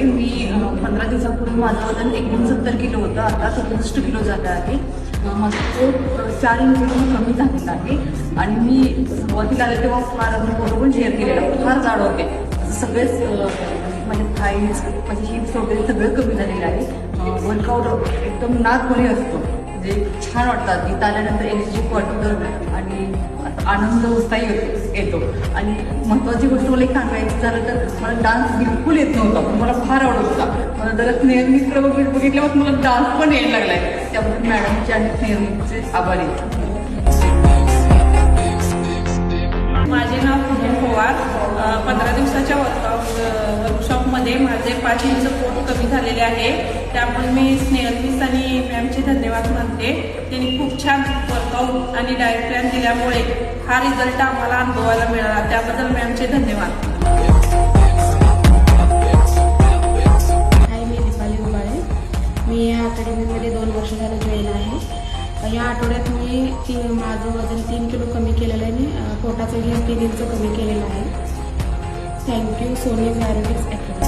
मी 15 दिवसापूर्वी माझं वजन 69 किलो होतं, आता 67 किलो झालं आहे. माझं पोट 4 इंच कमी झालेलं आहे आणि मी सुरुवातीला आले तेव्हा फार फोटो पण शेअर केलेला, फार जाड होते. सगळेच माझे थाईज, माझे हिप्स वगैरे सगळं कमी झालेलं आहे. वर्कआउट एकदम नादपणे असतो, म्हणजे छान वाटतात. इथं आल्यानंतर एनर्जी वाटतं आणि आनंद उत्साही येतो. आणि महत्त्वाची गोष्ट मला एक सांगायची झालं तर मला डान्स बिलकुल येत नव्हता, पण मला फार आवडत होता. मला जरा स्नेहमित्र वगैरे बघितल्यावर मला डान्स पण यायला लागला आहे. त्यामुळे मॅडमचे आणि स्नेहमित्रचे आभारी. माझे नाव पूनम पवार. 15 दिवसाच्या वर्कशॉपमध्ये माझे 5 इंच पोट कमी झालेले आहे. त्यामुळे मी स्नेहल मिस आणि मॅमचे धन्यवाद मानते. त्यांनी खूप छान वर्कआउट आणि डाएट प्लॅन दिल्यामुळे हा रिझल्ट आम्हाला अनुभवायला मिळाला. त्याबद्दल मॅमचे धन्यवाद. हाय, मी दीपाली उबाळे. मी या अकॅडमीमध्ये 2 वर्ष झालं जॉईन आहे. या आठवड्यात मी माझं वजन 3 किलो कमी केलेलं आहे आणि पोटाचं हे 3 इंच कमी केलेलं आहे. Thank you Soni aerobics academy.